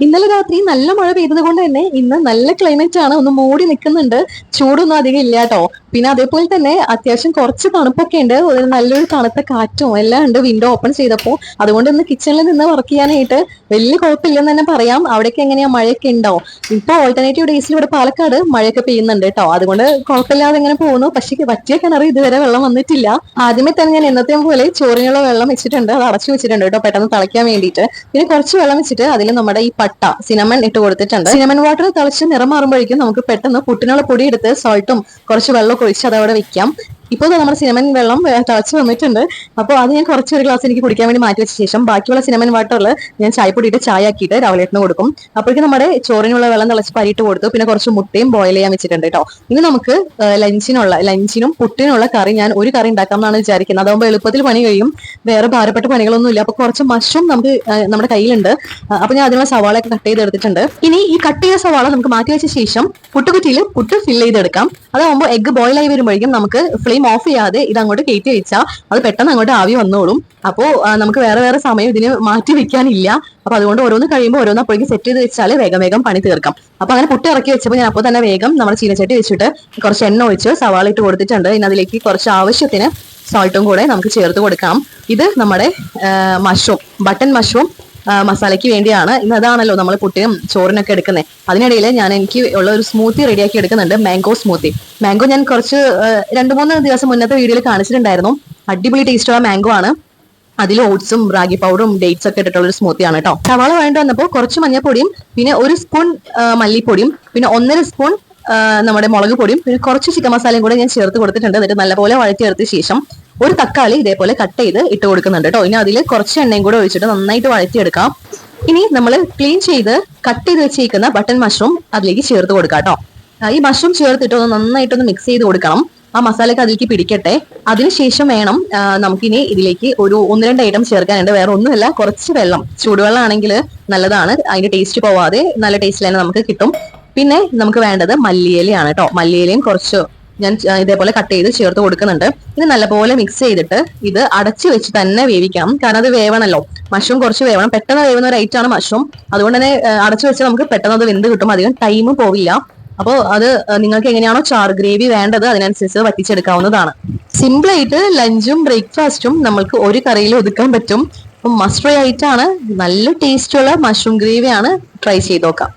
ഇന്നലെ രാത്രി നല്ല മഴ പെയ്തത് കൊണ്ട് തന്നെ ഇന്ന് നല്ല ക്ലൈമറ്റ് ആണ്, ഒന്ന് മൂടി നിൽക്കുന്നുണ്ട്. ചൂടൊന്നും അധികം ഇല്ല കേട്ടോ. പിന്നെ അതേപോലെ തന്നെ അത്യാവശ്യം കുറച്ച് തണുപ്പൊക്കെ ഉണ്ട്, ഒരു നല്ലൊരു തണുത്ത കാറ്റും എല്ലാം ഉണ്ട് വിൻഡോ ഓപ്പൺ ചെയ്തപ്പോൾ. അതുകൊണ്ട് ഇന്ന് കിച്ചണിൽ നിന്ന് വർക്ക് ചെയ്യാനായിട്ട് വലിയ കുഴപ്പമില്ലെന്ന് തന്നെ പറയാം. അവിടേക്ക് എങ്ങനെയാ, മഴയൊക്കെ ഉണ്ടോ? ഇപ്പൊ ഓൾട്ടർനേറ്റീവ് ഡേയ്സിൽ ഇവിടെ പാലക്കാട് മഴയൊക്കെ പെയ്യുന്നുണ്ട് കേട്ടോ. അതുകൊണ്ട് കുഴപ്പമില്ലാതെ ഇങ്ങനെ പോകുന്നു. പക്ഷേ പറ്റിയ കിണർ ഇതുവരെ വെള്ളം വന്നിട്ടില്ല. ആദ്യമേ തന്നെ ഞാൻ എന്നത്തെയും പോലെ ചോറിനുള്ള വെള്ളം വെച്ചിട്ടുണ്ട്, അത് അടച്ചു വെച്ചിട്ടുണ്ട് കേട്ടോ, പെട്ടെന്ന് തിളയ്ക്കാൻ വേണ്ടിയിട്ട്. പിന്നെ കുറച്ച് വെള്ളം വെച്ചിട്ട് അതിൽ നമ്മുടെ ഈ പട്ട സിനമൺ ഇട്ട് കൊടുത്തിട്ടുണ്ട്. സിനമൺ വാട്ടർ തിളച്ച് നിറം മാറുമ്പോഴേക്കും നമുക്ക് പെട്ടെന്ന് പുട്ടിനുള്ള പൊടി എടുത്ത് സോൾട്ടും കുറച്ച് വെള്ളമൊക്കെ ഒഴിച്ച് അത് അവിടെ വെക്കാം. ഇപ്പോൾ നമ്മുടെ സിനമൻ വെള്ളം തിളച്ച് വന്നിട്ടുണ്ട്. അപ്പോൾ അത് ഞാൻ കുറച്ച് ഒരു ഗ്ലാസ് എനിക്ക് കുടിക്കാൻ വേണ്ടി മാറ്റി വെച്ച ശേഷം ബാക്കിയുള്ള സിനമൻ വാട്ടറിൽ ഞാൻ ചായപ്പൊടിയിട്ട് ചായ ആക്കിയിട്ട് രാവിലേട്ടിന് കൊടുക്കും. അപ്പോഴേക്കും നമ്മുടെ ചോറിനുള്ള വെള്ളം തിളച്ച് പരിയിട്ട് കൊടുത്തു. പിന്നെ കുറച്ച് മുട്ടയും ബോയിൽ ചെയ്യാൻ വെച്ചിട്ടുണ്ട് കേട്ടോ. ഇനി നമുക്ക് ലഞ്ചിനും പുട്ടിനുള്ള കറി ഞാൻ ഒരു കറി ഉണ്ടാക്കാം എന്നാണ് വിചാരിക്കുന്നത്. അതാകുമ്പോൾ എളുപ്പത്തിൽ പണി കഴിയും, വേറെ ഭാരപ്പെട്ട പണികളൊന്നും ഇല്ല. അപ്പൊ കുറച്ച് മഷ്റൂം നമുക്ക് നമ്മുടെ കയ്യിലുണ്ട്. അപ്പൊ ഞാൻ അതിനുള്ള സവാളയൊക്കെ കട്ട് ചെയ്തെടുത്തിട്ടുണ്ട്. ഇനി ഈ കട്ട് ചെയ്ത സവാള നമുക്ക് മാറ്റി വെച്ച ശേഷം പുട്ടുകുറ്റിയിൽ പുട്ട് ഫില്ല് ചെയ്തെടുക്കാം. അതാകുമ്പോൾ എഗ്ഗ് ബോയിൽ ആയി വരുമ്പോഴേക്കും നമുക്ക് ഫ്ലെയിം ഓഫ് ചെയ്യാതെ ഇത് അങ്ങോട്ട് കയറ്റി വെച്ചാൽ അത് പെട്ടെന്ന് അങ്ങോട്ട് ആവി വന്നോളും. അപ്പോൾ നമുക്ക് വേറെ വേറെ സമയം ഇതിന് മാറ്റി വെക്കാനില്ല. അപ്പൊ അതുകൊണ്ട് ഓരോന്ന് കഴിയുമ്പോൾ ഓരോന്ന് അപ്പോഴേക്കും സെറ്റ് ചെയ്ത് വെച്ചാൽ വേഗം വേഗം പണി തീർക്കാം. അപ്പൊ അങ്ങനെ പുട്ട് ഇറക്കി വെച്ചപ്പോൾ ഞാൻ അപ്പോൾ തന്നെ വേഗം നമ്മുടെ ചീനച്ചട്ടി വെച്ചിട്ട് കുറച്ച് എണ്ണ ഒഴിച്ച് സവാള ഇട്ട് കൊടുത്തിട്ടുണ്ട്. ഇനി അതിലേക്ക് കുറച്ച് ആവശ്യത്തിന് സോൾട്ടും കൂടെ നമുക്ക് ചേർത്ത് കൊടുക്കാം. ഇത് നമ്മുടെ മഷ്റൂം, ബട്ടൺ മഷ്റൂം മസാലയ്ക്ക് വേണ്ടിയാണ്. ഇന്ന് അതാണല്ലോ നമ്മൾ പുട്ടിനും ചോറിനൊക്കെ എടുക്കുന്നത്. അതിനിടയിൽ എനിക്ക് ഉള്ള ഒരു സ്മൂത്തി റെഡിയാക്കി എടുക്കുന്നുണ്ട്, മാംഗോ സ്മൂത്തി. മാംഗോ ഞാൻ കുറച്ച് 2-3 ദിവസം മുന്നത്തെ വീഡിയോയിൽ കാണിച്ചിട്ടുണ്ടായിരുന്നു. അടിപൊളി ടേസ്റ്റുള്ള മാംഗോ ആണ്. അതിൽ ഓട്സും റാഗി പൗഡറും ഡേറ്റ്സ് ഒക്കെ ഇട്ടിട്ടുള്ള ഒരു സ്മൂത്തിയാണ് കേട്ടോ. സവാള വേണ്ടി വന്നപ്പോൾ കുറച്ച് മഞ്ഞൾപ്പൊടിയും പിന്നെ 1 സ്പൂൺ മല്ലിപ്പൊടിയും പിന്നെ 1.5 സ്പൂൺ നമ്മുടെ മുളക് പൊടിയും പിന്നെ കുറച്ച് ചിക്കൻ മസാലയും കൂടെ ഞാൻ ചേർത്ത് കൊടുത്തിട്ടുണ്ട്. എന്നിട്ട് നല്ലപോലെ വഴറ്റിയെടുത്ത ശേഷം ഒരു തക്കാളി ഇതേപോലെ കട്ട് ചെയ്ത് ഇട്ട് കൊടുക്കുന്നുണ്ട് കേട്ടോ. ഇനി അതിൽ കുറച്ച് എണ്ണയും കൂടെ ഒഴിച്ചിട്ട് നന്നായിട്ട് വഴറ്റിയെടുക്കാം. ഇനി നമ്മൾ ക്ലീൻ ചെയ്ത് കട്ട് ചെയ്ത് വെച്ചിരിക്കുന്ന ബട്ടൺ മഷ്റൂം അതിലേക്ക് ചേർത്ത് കൊടുക്കാം കേട്ടോ. ഈ മഷ്റൂം ചേർത്തിട്ട് നന്നായിട്ടൊന്ന് മിക്സ് ചെയ്ത് കൊടുക്കണം. ആ മസാലയൊക്കെ അതിലേക്ക് പിടിക്കട്ടെ. അതിനുശേഷം വേണം നമുക്കിനി ഇതിലേക്ക് ഒരു 1-2 ഐറ്റം ചേർക്കാനുണ്ട്. വേറെ ഒന്നുമല്ല, കുറച്ച് വെള്ളം, ചൂടുവെള്ളം ആണെങ്കിൽ നല്ലതാണ്, അതിന്റെ ടേസ്റ്റ് പോവാതെ നല്ല ടേസ്റ്റിൽ തന്നെ നമുക്ക് കിട്ടും. പിന്നെ നമുക്ക് വേണ്ടത് മല്ലിയിലയാണ് കേട്ടോ. മല്ലിയിലയും കുറച്ച് ഞാൻ ഇതേപോലെ കട്ട് ചെയ്ത് ചേർത്ത് കൊടുക്കുന്നുണ്ട്. ഇത് നല്ലപോലെ മിക്സ് ചെയ്തിട്ട് ഇത് അടച്ചു വെച്ച് തന്നെ വേവിക്കണം. കാരണം അത് വേവണല്ലോ, മഷ്റൂം കുറച്ച് വേവണം. പെട്ടെന്ന് വേവുന്ന ഒരു ഐറ്റമാണ് മഷ്റൂം. അതുകൊണ്ട് തന്നെ അടച്ചു വെച്ച് നമുക്ക് പെട്ടെന്ന് അത് വെന്ത് കിട്ടും, അധികം ടൈമും പോവില്ല. അപ്പോൾ അത് നിങ്ങൾക്ക് എങ്ങനെയാണോ ചാർ ഗ്രേവി വേണ്ടത് അതിനനുസരിച്ച് വറ്റിച്ചെടുക്കാവുന്നതാണ്. സിമ്പിൾ ആയിട്ട് ലഞ്ചും ബ്രേക്ക്ഫാസ്റ്റും നമ്മൾക്ക് ഒരു കറിയിൽ ഒതുക്കാൻ പറ്റും. അപ്പം മസ്റ്റ് ട്രൈ ആയിട്ടാണ്, നല്ല ടേസ്റ്റുള്ള മഷ്റൂം ഗ്രേവിയാണ്. ട്രൈ ചെയ്ത് നോക്കാം.